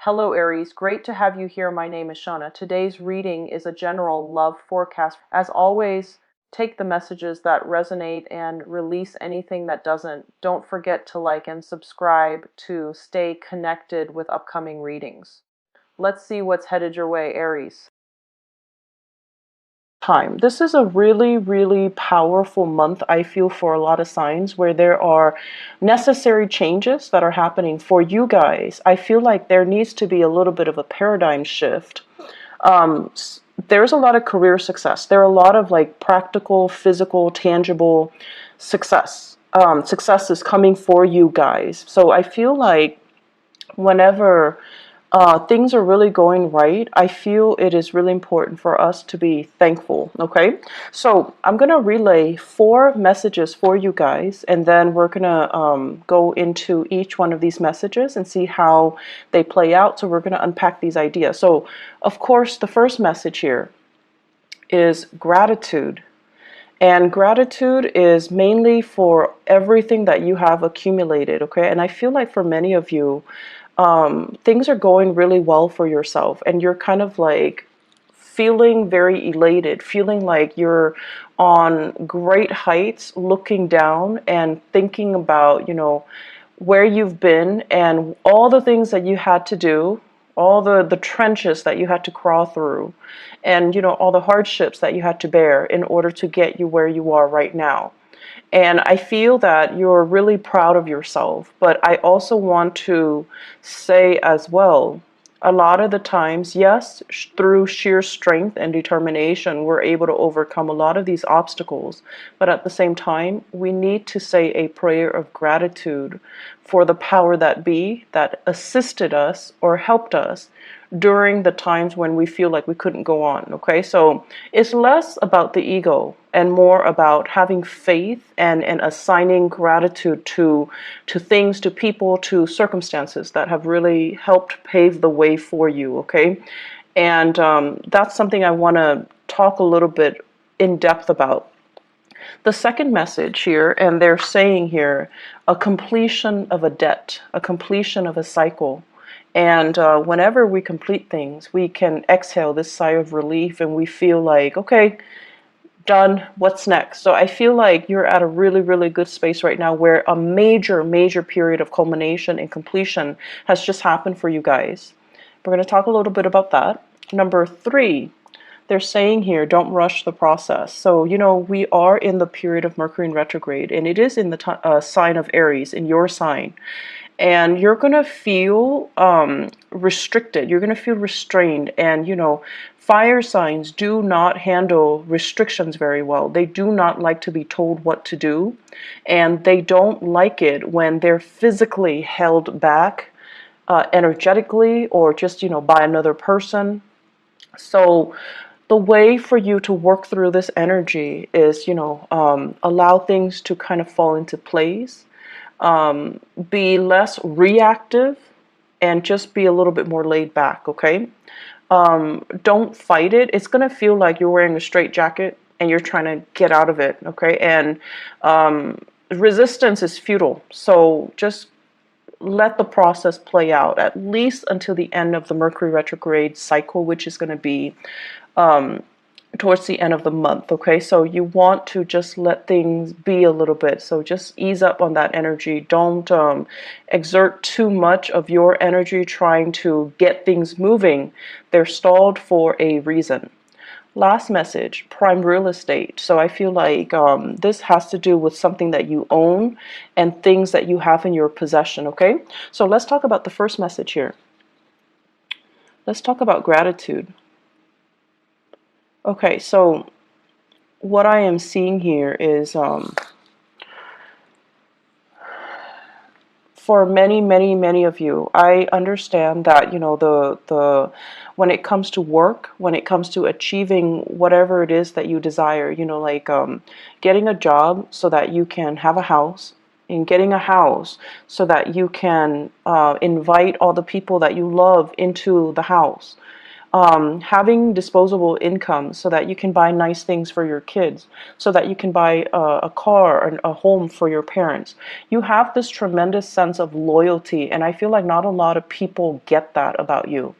Hello Aries, great to have you here. My name is Shauna. Today's reading is a general love forecast. As always, take the messages that resonate and release anything that doesn't. Don't forget to like and subscribe to stay connected with upcoming readings. Let's see what's headed your way, Aries. This is a really powerful month, I feel, for a lot of signs where there are necessary changes that are happening for you guys. I feel like there needs to be a little bit of a paradigm shift. Um, there's a lot of career success. There are a lot of like practical, physical, tangible success. Success is coming for you guys. So I feel like whenever things are really going right, I feel it is really important for us to be thankful. Okay, so I'm gonna relay 4 messages for you guys, and then we're gonna go into each one of these messages and see how they play out. So we're gonna unpack these ideas. So of course, the first message here is gratitude. And gratitude is mainly for everything that you have accumulated, okay? And I feel like for many of you, things are going really well for yourself, and you're kind of like feeling very elated, feeling like you're on great heights, looking down and thinking about, where you've been and all the things that you had to do, all the trenches that you had to crawl through, and all the hardships that you had to bear in order to get you where you are right now. And I feel that you're really proud of yourself. But I also want to say as well, a lot of the times, yes, through sheer strength and determination, we're able to overcome a lot of these obstacles. But at the same time, we need to say a prayer of gratitude for the power that be that assisted us or helped us during the times when we feel like we couldn't go on. Okay, so it's less about the ego and more about having faith and assigning gratitude to things, to people, to circumstances that have really helped pave the way for you. Okay, and that's something I want to talk a little bit in depth about. The second message here, and they're saying here, a completion of a debt, a completion of a cycle. And whenever we complete things, we can exhale this sigh of relief and we feel like, okay, done, what's next? So I feel like you're at a really good space right now where a major period of culmination and completion has just happened for you guys. We're going to talk a little bit about that. Number 3, they're saying here, don't rush the process. So, we are in the period of Mercury in retrograde, and it is in the sign of Aries, in your sign. And you're going to feel restricted. You're going to feel restrained. And, fire signs do not handle restrictions very well. They do not like to be told what to do. And they don't like it when they're physically held back energetically or just, by another person. So the way for you to work through this energy is, allow things to kind of fall into place. Be less reactive and just be a little bit more laid back, okay? Don't fight it. It's going to feel like you're wearing a straitjacket and you're trying to get out of it, okay? And resistance is futile. So just let the process play out, at least until the end of the Mercury retrograde cycle, which is going to be towards the end of the month. Okay, so you want to just let things be a little bit. So just ease up on that energy. Don't exert too much of your energy trying to get things moving. They're stalled for a reason. Last message, prime real estate. So I feel like this has to do with something that you own and things that you have in your possession. Okay, so let's talk about the first message here. Let's talk about gratitude. Okay, so what I am seeing here is for many of you, I understand that, the when it comes to work, when it comes to achieving whatever it is that you desire, like getting a job so that you can have a house, and getting a house so that you can invite all the people that you love into the house. having disposable income so that you can buy nice things for your kids, so that you can buy a car and a home for your parents. You have this tremendous sense of loyalty, and I feel like not a lot of people get that about you.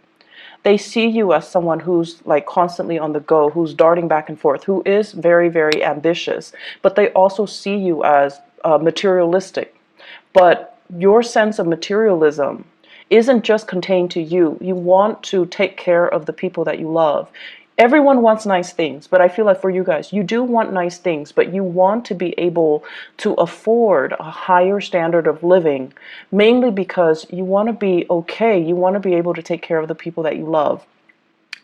They see you as someone who's like constantly on the go, who's darting back and forth, who is very, very ambitious, but they also see you as materialistic. But your sense of materialism isn't just contained to you. You want to take care of the people that you love. Everyone wants nice things, but I feel like for you guys, you do want nice things, but you want to be able to afford a higher standard of living, mainly because you want to be okay. You want to be able to take care of the people that you love.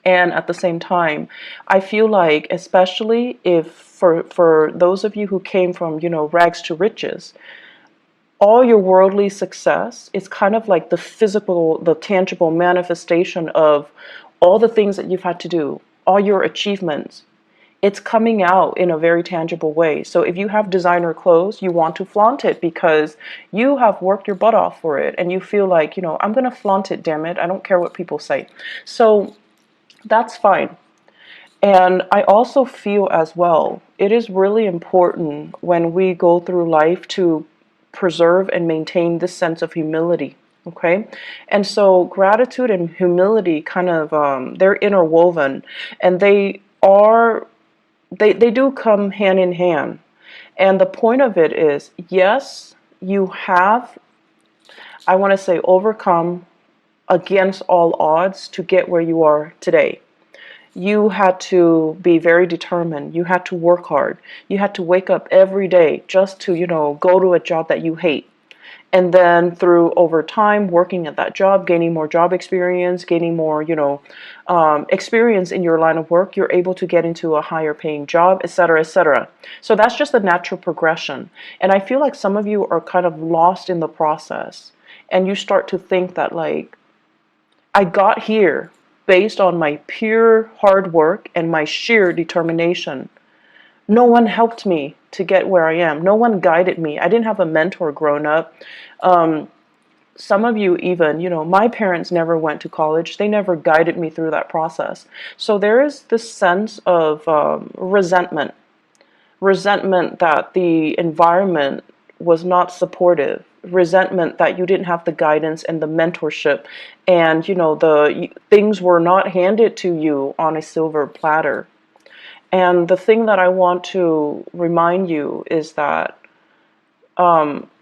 And at the same time, I feel like, especially if for those of you who came from, rags to riches, all your worldly success is kind of like the physical, the tangible manifestation of all the things that you've had to do, all your achievements. It's coming out in a very tangible way. So if you have designer clothes, you want to flaunt it because you have worked your butt off for it and you feel like, I'm going to flaunt it, damn it. I don't care what people say. So that's fine. And I also feel as well, it is really important when we go through life to preserve and maintain this sense of humility. Okay. And so gratitude and humility kind of, they're interwoven, and they do come hand in hand. And the point of it is, yes, you have, I want to say, overcome against all odds to get where you are today. You had to be very determined. You had to work hard. You had to wake up every day just to, go to a job that you hate. And then through over time, working at that job, gaining more job experience, gaining more, experience in your line of work, you're able to get into a higher paying job, et cetera, et cetera. So that's just the natural progression. And I feel like some of you are kind of lost in the process. And you start to think that, like, I got here based on my pure hard work and my sheer determination. No one helped me to get where I am. No one guided me. I didn't have a mentor growing up. Some of you even, my parents never went to college. They never guided me through that process. So there is this sense of resentment that the environment was not supportive, resentment that you didn't have the guidance and the mentorship, and the things were not handed to you on a silver platter. And the thing that I want to remind you is that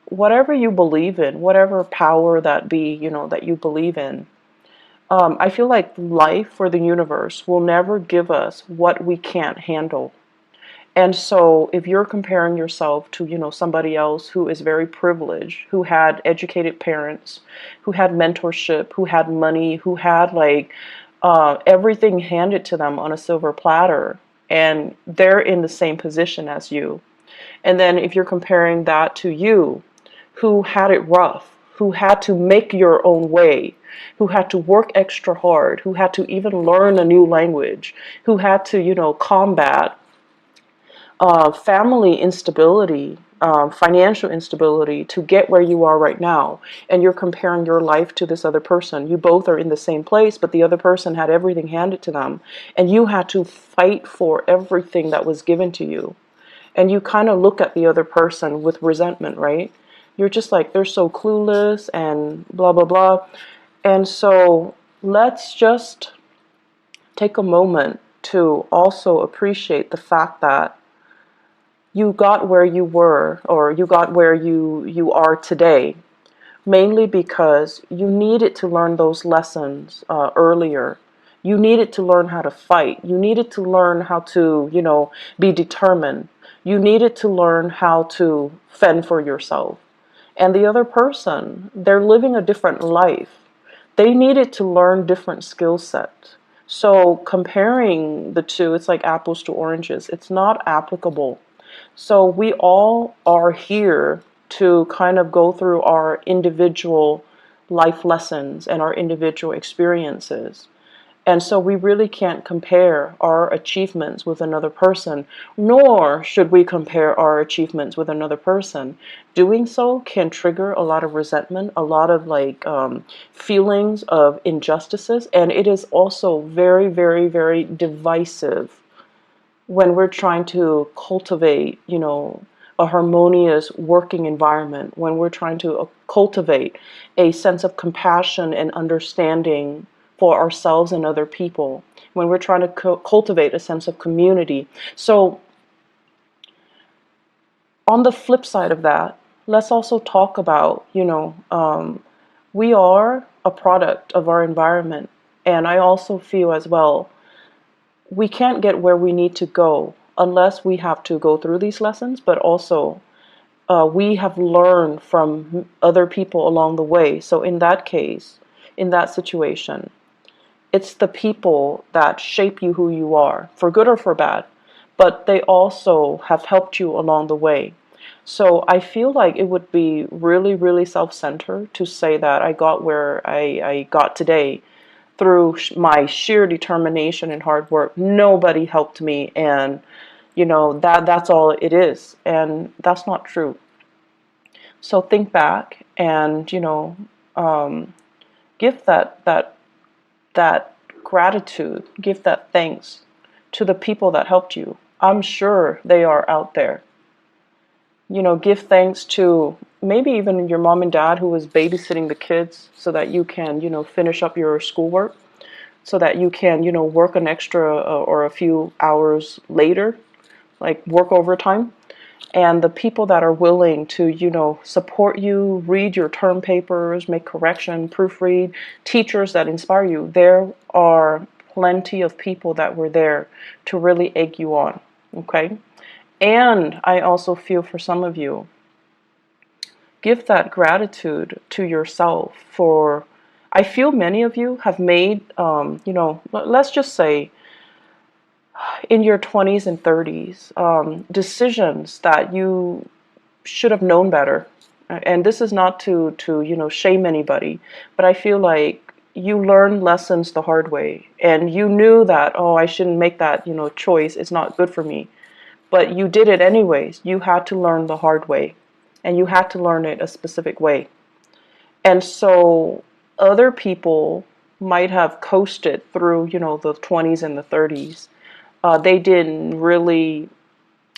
whatever you believe in, whatever power that be, that you believe in, I feel like life or the universe will never give us what we can't handle. And so if you're comparing yourself to, somebody else who is very privileged, who had educated parents, who had mentorship, who had money, who had everything handed to them on a silver platter, and they're in the same position as you. And then if you're comparing that to you, who had it rough, who had to make your own way, who had to work extra hard, who had to even learn a new language, who had to, combat family instability, financial instability to get where you are right now. And you're comparing your life to this other person. You both are in the same place, but the other person had everything handed to them. And you had to fight for everything that was given to you. And you kind of look at the other person with resentment, right? You're just like, they're so clueless and blah, blah, blah. And so let's just take a moment to also appreciate the fact that you got where you were, or you got where you are today, mainly because you needed to learn those lessons earlier. You needed to learn how to fight. You needed to learn how to, be determined. You needed to learn how to fend for yourself. And the other person, they're living a different life. They needed to learn different skill sets. So comparing the two, it's like apples to oranges. It's not applicable. So we all are here to kind of go through our individual life lessons and our individual experiences. And so we really can't compare our achievements with another person, nor should we compare our achievements with another person. Doing so can trigger a lot of resentment, a lot of feelings of injustices, and it is also very, very, very divisive when we're trying to cultivate, a harmonious working environment, when we're trying to cultivate a sense of compassion and understanding for ourselves and other people, when we're trying to cultivate a sense of community. So, on the flip side of that, let's also talk about, we are a product of our environment. And I also feel as well, we can't get where we need to go unless we have to go through these lessons, but also we have learned from other people along the way. So in that case, in that situation, it's the people that shape you who you are, for good or for bad, but they also have helped you along the way. So I feel like it would be really, really self-centered to say that I got where I got today through my sheer determination and hard work. Nobody helped me, and that's all it is, and that's not true. So think back and give that gratitude, give that thanks to the people that helped you. I'm sure they are out there. Give thanks to maybe even your mom and dad who was babysitting the kids so that you can finish up your schoolwork, so that you can work an extra or a few hours later, like work overtime. And the people that are willing to support you, read your term papers, make correction, proofread, teachers that inspire you. There are plenty of people that were there to really egg you on. Okay. And I also feel for some of you, give that gratitude to yourself for, I feel many of you have made, let's just say in your 20s and 30s, decisions that you should have known better. And this is not to shame anybody, but I feel like you learn lessons the hard way, and you knew that, oh, I shouldn't make that choice. It's not good for me. But you did it anyways. You had to learn the hard way, and you had to learn it a specific way. And so other people might have coasted through, the 20s and the 30s. They didn't really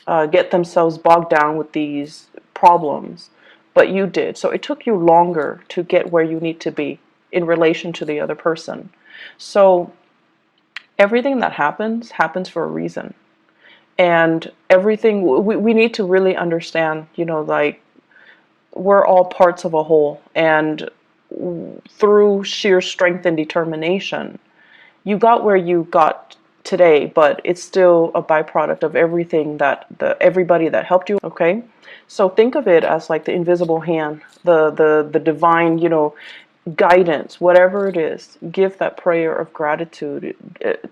get themselves bogged down with these problems, but you did. So it took you longer to get where you need to be in relation to the other person. So everything that happens for a reason. And everything, we need to really understand, we're all parts of a whole. And through sheer strength and determination, you got where you got today, but it's still a byproduct of everything everybody that helped you. Okay. So think of it as like the invisible hand, the divine, guidance, whatever it is. Give that prayer of gratitude.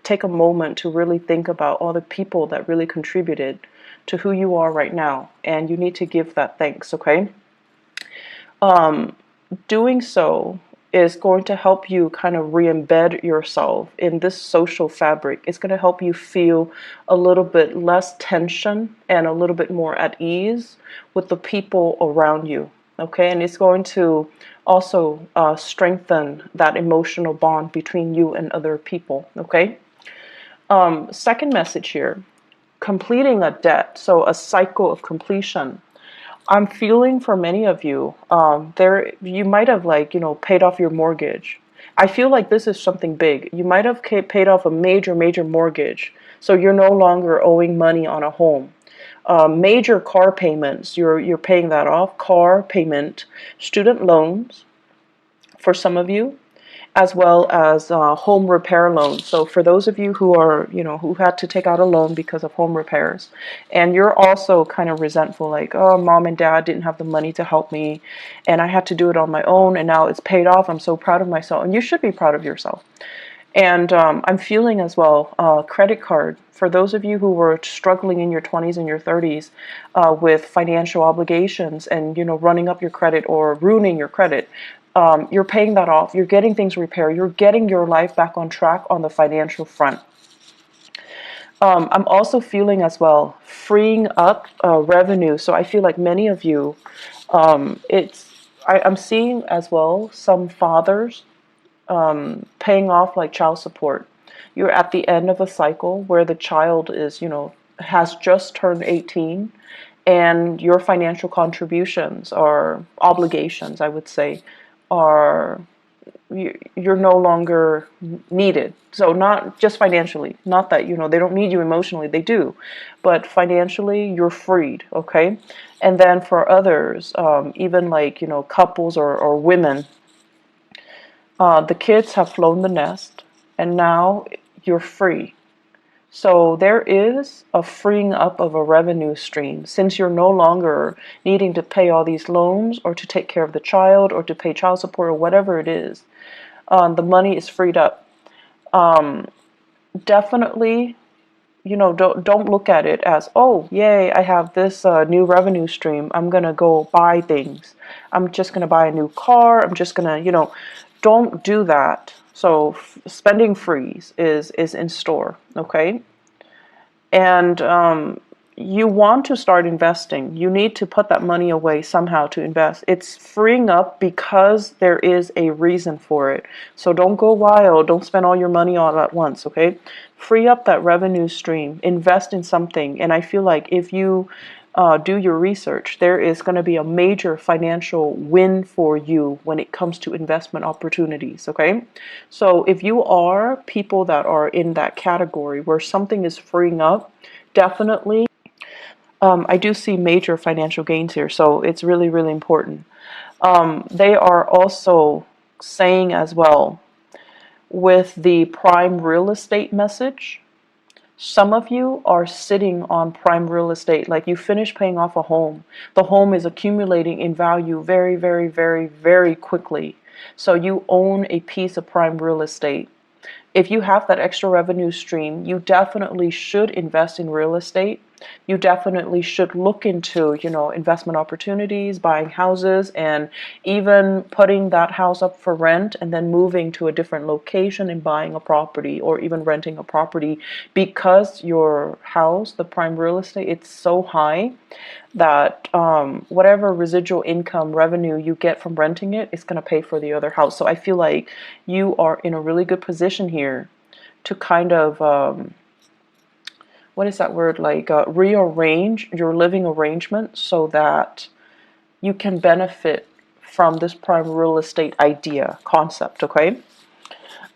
Take a moment to really think about all the people that really contributed to who you are right now, and you need to give that thanks. Okay. Doing so is going to help you kind of re-embed yourself in this social fabric. It's going to help you feel a little bit less tension and a little bit more at ease with the people around you. Okay, and it's going to also strengthen that emotional bond between you and other people. Okay. Second message here, completing a debt. So a cycle of completion. I'm feeling for many of you, you might have paid off your mortgage. I feel like this is something big. You might have paid off a major mortgage, so you're no longer owing money on a home. Major car payments, you're paying that off. Car payment, student loans for some of you, as well as home repair loans. So for those of you who are, who had to take out a loan because of home repairs, and you're also kind of resentful, like, oh, mom and dad didn't have the money to help me, and I had to do it on my own, and now it's paid off. I'm so proud of myself, and you should be proud of yourself. And I'm feeling as well, credit card. For those of you who were struggling in your 20s and your 30s with financial obligations and, running up your credit or ruining your credit, you're paying that off. You're getting things repaired. You're getting your life back on track on the financial front. I'm also feeling as well freeing up revenue. So I feel like many of you, I'm seeing as well some fathers paying off like child support. You're at the end of a cycle where the child is, has just turned 18, and your financial contributions or obligations, I would say, are you're no longer needed. So not just financially, not that, they don't need you emotionally, they do, but financially you're freed, okay? And then for others, even like, couples or women, the kids have flown the nest, and now you're free. So there is a freeing up of a revenue stream since you're no longer needing to pay all these loans or to take care of the child or to pay child support or whatever it is. The money is freed up. Definitely, don't look at it as, oh, yay, I have this new revenue stream. I'm gonna go buy things. I'm just gonna buy a new car. I'm just gonna, don't do that. So spending freeze is in store, okay? And you want to start investing. You need to put that money away somehow to invest. It's freeing up because there is a reason for it. So don't go wild. Don't spend all your money all at once, okay? Free up that revenue stream. Invest in something. And I feel like if you do your research, there is going to be a major financial win for you when it comes to investment opportunities, okay? So if you are people that are in that category where something is freeing up, definitely, I do see major financial gains here, so it's really, really important. They are also saying as well with the prime real estate message, some of you are sitting on prime real estate, like you finish paying off a home. The home is accumulating in value very, very, very, very quickly. So you own a piece of prime real estate. If you have that extra revenue stream, you definitely should invest in real estate. You definitely should look into, investment opportunities, buying houses, and even putting that house up for rent and then moving to a different location and buying a property or even renting a property because your house, the prime real estate, it's so high that whatever residual income revenue you get from renting it is going to pay for the other house. So I feel like you are in a really good position here to kind of, what is that word, like rearrange your living arrangement so that you can benefit from this prime real estate idea concept, okay?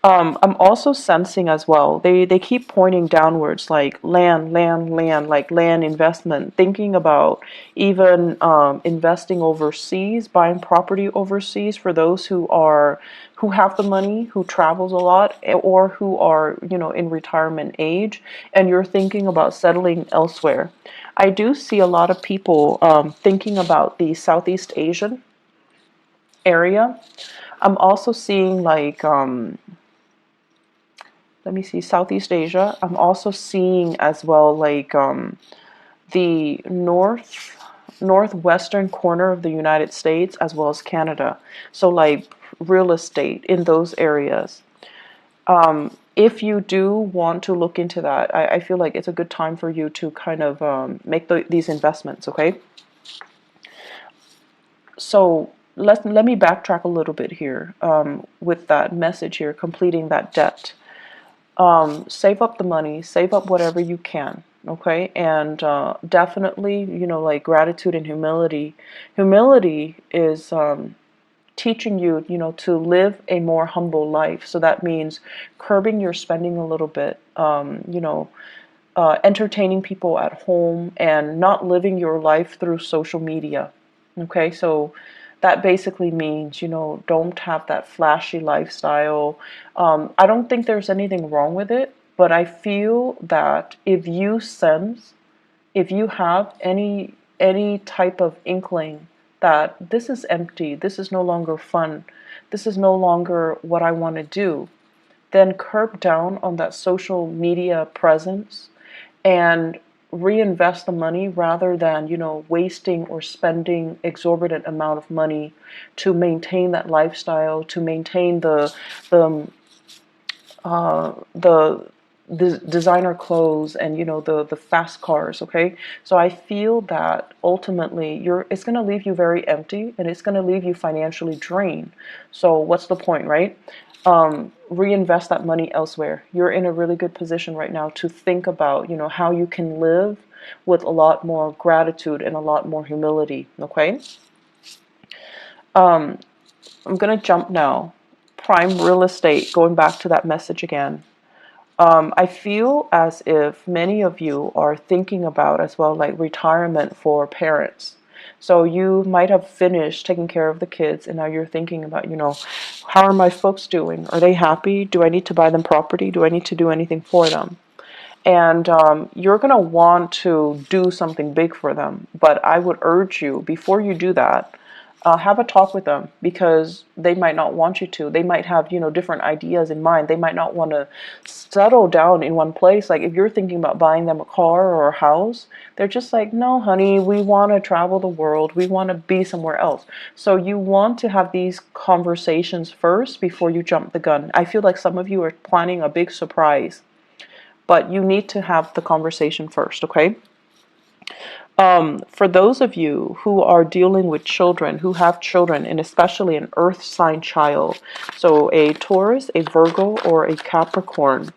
I'm also sensing as well, they keep pointing downwards, like land, land, land, like land investment, thinking about even investing overseas, buying property overseas for those who have the money, who travels a lot, or who are, in retirement age, and you're thinking about settling elsewhere. I do see a lot of people thinking about the Southeast Asian area. I'm also seeing like let me see, Southeast Asia. I'm also seeing as well like the northwestern corner of the United States as well as Canada. So like real estate in those areas. If you do want to look into that, I feel like it's a good time for you to kind of make these investments, okay? So let me backtrack a little bit here with that message here, completing that debt. Save up the money, save up whatever you can, okay? And definitely, like gratitude and humility. Humility is teaching you, to live a more humble life. So that means curbing your spending a little bit, entertaining people at home and not living your life through social media, okay? So that basically means, don't have that flashy lifestyle. I don't think there's anything wrong with it, but I feel that if you have any type of inkling that this is empty, this is no longer fun, this is no longer what I want to do, then curb down on that social media presence and reinvest the money rather than, wasting or spending exorbitant amount of money to maintain that lifestyle, to maintain the the designer clothes and the fast cars. Okay, so I feel that ultimately it's going to leave you very empty, and it's going to leave you financially drained. So what's the point, right? Reinvest that money elsewhere. You're in a really good position right now to think about how you can live with a lot more gratitude and a lot more humility. Okay, I'm going to jump now. Prime real estate, going back to that message again. I feel as if many of you are thinking about as well, like retirement for parents. So you might have finished taking care of the kids, and now you're thinking about, how are my folks doing? Are they happy? Do I need to buy them property? Do I need to do anything for them? And you're going to want to do something big for them. But I would urge you, before you do that, have a talk with them, because they might not want you to. They might have, different ideas in mind. They might not want to settle down in one place. Like if you're thinking about buying them a car or a house, they're just like, no, honey, we want to travel the world. We want to be somewhere else. So you want to have these conversations first before you jump the gun. I feel like some of you are planning a big surprise, but you need to have the conversation first, okay? For those of you who are dealing with children, who have children, and especially an earth sign child, so a Taurus, a Virgo, or a Capricorn,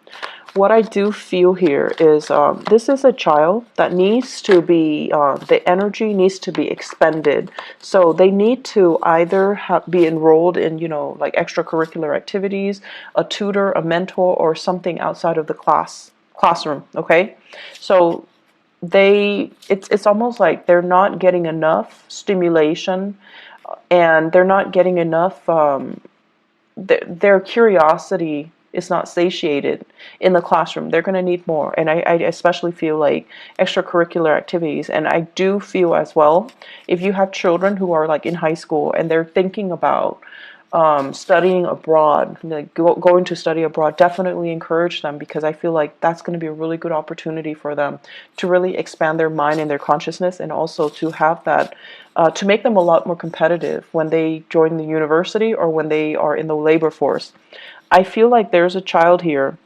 what I do feel here is this is a child that needs to be, the energy needs to be expended. So they need to either be enrolled in, like extracurricular activities, a tutor, a mentor, or something outside of the classroom, okay? So it's almost like they're not getting enough stimulation, and they're not getting enough their curiosity is not satiated in the classroom. They're going to need more, and I especially feel like extracurricular activities. And I do feel as well, if you have children who are like in high school and they're thinking about studying abroad, like going to study abroad, definitely encourage them, because I feel like that's going to be a really good opportunity for them to really expand their mind and their consciousness, and also to have that, to make them a lot more competitive when they join the university or when they are in the labor force. I feel like there's a child here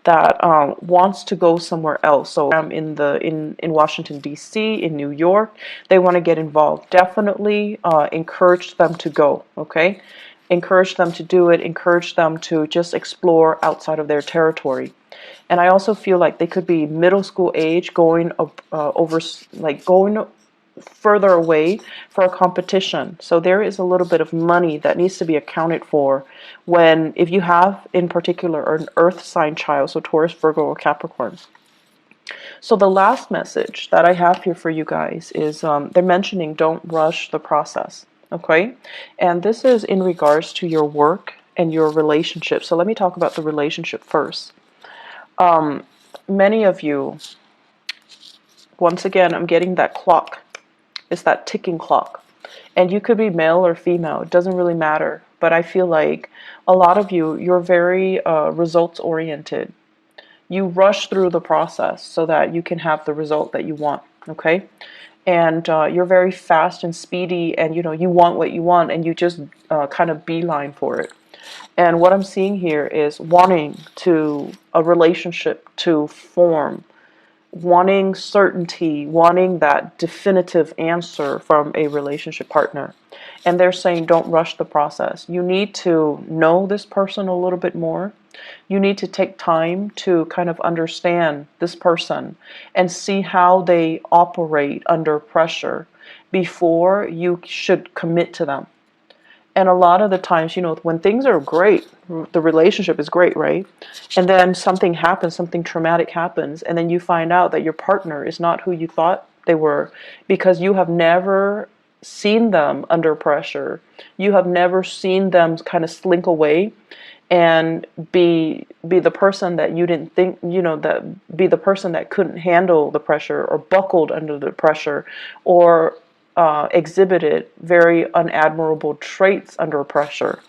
that wants to go somewhere else. So in Washington D.C., in New York, they want to get involved. Definitely encourage them to go. Okay, encourage them to do it. Encourage them to just explore outside of their territory. And I also feel like they could be middle school age, going over, like going further away for a competition. So there is a little bit of money that needs to be accounted for when, if you have in particular an earth sign child, so Taurus, Virgo, or Capricorn. So the last message that I have here for you guys is they're mentioning don't rush the process. Okay, and this is in regards to your work and your relationship. So let me talk about the relationship first. Many of you, once again, I'm getting that clock. It's that ticking clock. And you could be male or female. It doesn't really matter. But I feel like a lot of you, you're very results oriented. You rush through the process so that you can have the result that you want. Okay? And you're very fast and speedy, and you want what you want, and you just kind of beeline for it. And what I'm seeing here is wanting a relationship to form, wanting certainty, wanting that definitive answer from a relationship partner. And they're saying don't rush the process. You need to know this person a little bit more. You need to take time to kind of understand this person and see how they operate under pressure before you should commit to them. And a lot of the times, when things are great, the relationship is great, right? And then something happens, something traumatic happens, and then you find out that your partner is not who you thought they were, because you have never seen them under pressure. You have never seen them kind of slink away and be the person that you didn't think, that be the person that couldn't handle the pressure, or buckled under the pressure, or exhibited very unadmirable traits under pressure.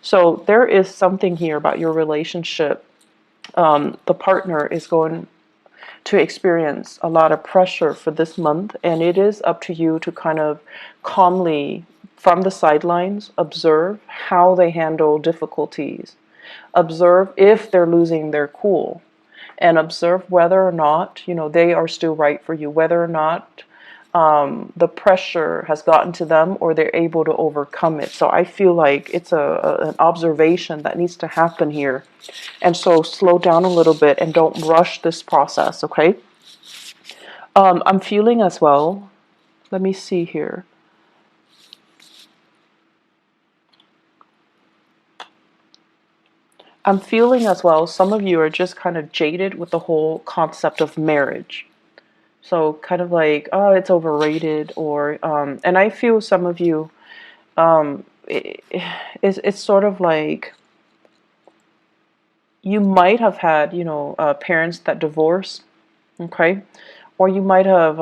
So there is something here about your relationship. The partner is going to experience a lot of pressure for this month, and it is up to you to kind of calmly, from the sidelines, observe how they handle difficulties, observe if they're losing their cool, and observe whether or not, they are still right for you, whether or not the pressure has gotten to them or they're able to overcome it. So I feel like it's an observation that needs to happen here. And so slow down a little bit and don't rush this process, okay? I'm feeling as well, let me see here. I'm feeling as well, some of you are just kind of jaded with the whole concept of marriage. So kind of like, oh, it's overrated, or, and I feel some of you, it's sort of like you might have had, parents that divorced, okay? Or you might have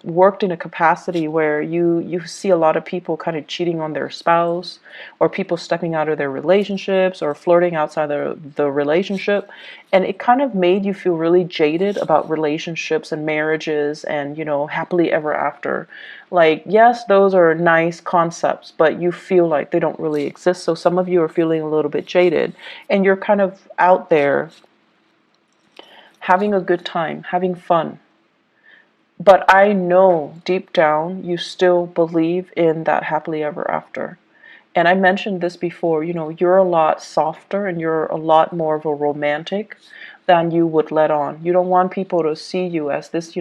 worked in a capacity where you see a lot of people kind of cheating on their spouse, or people stepping out of their relationships or flirting outside the relationship. And it kind of made you feel really jaded about relationships and marriages and, happily ever after. Like, yes, those are nice concepts, but you feel like they don't really exist. So some of you are feeling a little bit jaded, and you're kind of out there having a good time, having fun. But I know deep down you still believe in that happily ever after. And I mentioned this before, you're a lot softer and you're a lot more of a romantic than you would let on. You don't want people to see you as this,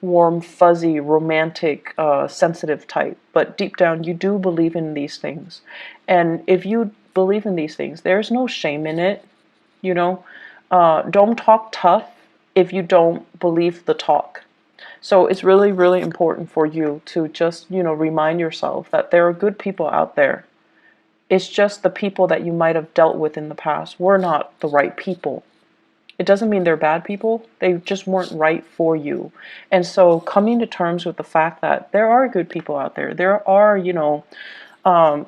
warm, fuzzy, romantic, sensitive type. But deep down, you do believe in these things. And if you believe in these things, there's no shame in it, you know. Don't talk tough if you don't believe the talk. So it's really, really important for you to just, remind yourself that there are good people out there. It's just the people that you might have dealt with in the past were not the right people. It doesn't mean they're bad people. They just weren't right for you. And so coming to terms with the fact that there are good people out there. There are,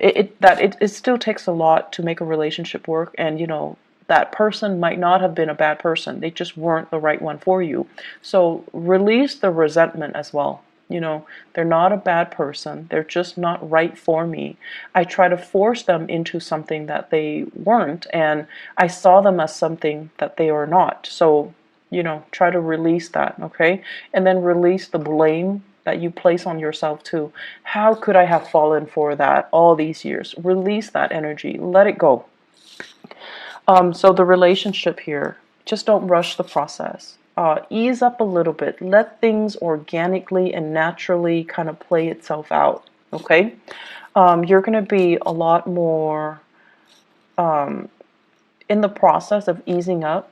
it still takes a lot to make a relationship work, and that person might not have been a bad person, they just weren't the right one for you. So release the resentment as well. They're not a bad person, they're just not right for me. I try to force them into something that they weren't, and I saw them as something that they are not. So try to release that, okay? And then release the blame that you place on yourself too. How could I have fallen for that all these years? Release that energy. Let it go. So the relationship here, just don't rush the process. Ease up a little bit. Let things organically and naturally kind of play itself out. Okay? You're going to be a lot more in the process of easing up.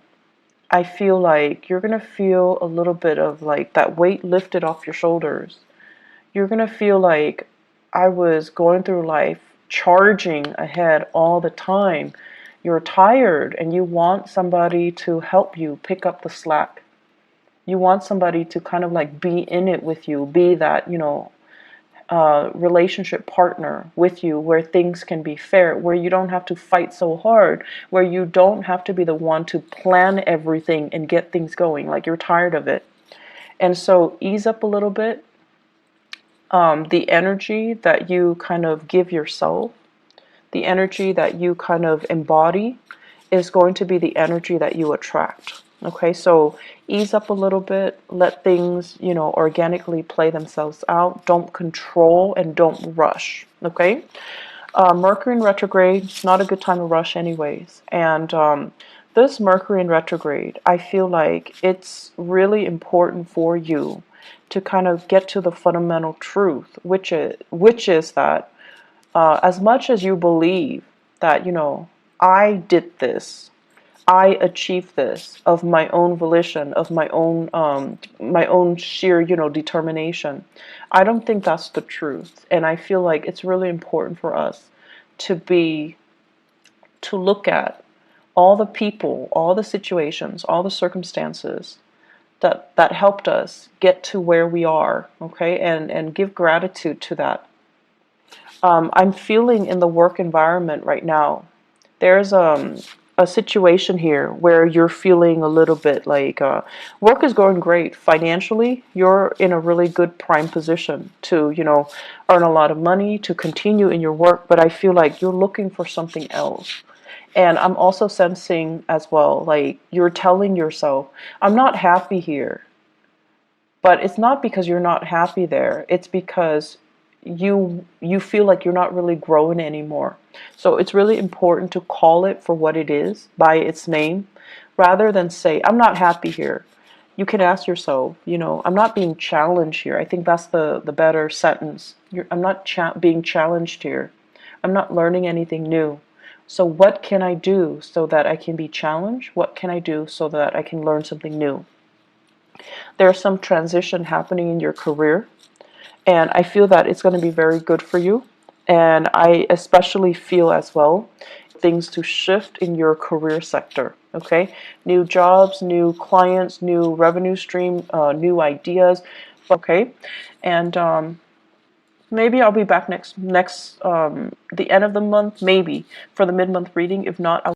I feel like you're going to feel a little bit of like that weight lifted off your shoulders. You're going to feel like I was going through life charging ahead all the time. You're tired and you want somebody to help you pick up the slack. You want somebody to kind of like be in it with you, be that, relationship partner with you, where things can be fair, where you don't have to fight so hard, where you don't have to be the one to plan everything and get things going. Like, you're tired of it. And so ease up a little bit. The energy that you kind of give yourself, the energy that you kind of embody, is going to be the energy that you attract. Okay, so ease up a little bit, let things, organically play themselves out. Don't control and don't rush. Okay, Mercury in retrograde, it's not a good time to rush, anyways. And this Mercury in retrograde, I feel like it's really important for you to kind of get to the fundamental truth, which is that as much as you believe that, I did this, I achieved this of my own volition, of my own sheer, determination. I don't think that's the truth, and I feel like it's really important for us to look at all the people, all the situations, all the circumstances that helped us get to where we are, okay, and give gratitude to that. I'm feeling in the work environment right now, There's a situation here where you're feeling a little bit like work is going great financially. You're in a really good prime position to, earn a lot of money, to continue in your work, but I feel like you're looking for something else. And I'm also sensing as well, like you're telling yourself, I'm not happy here. But it's not because you're not happy there. It's because you feel like you're not really growing anymore. So it's really important to call it for what it is, by its name, rather than say, I'm not happy here. You can ask yourself, I'm not being challenged here. I think that's the better sentence. I'm not being challenged here. I'm not learning anything new. So what can I do so that I can be challenged? What can I do so that I can learn something new? There's some transition happening in your career, and I feel that it's going to be very good for you. And I especially feel as well things to shift in your career sector. Okay, new jobs, new clients, new revenue stream, new ideas. Okay, and maybe I'll be back next the end of the month, maybe for the mid-month reading. If not, I'll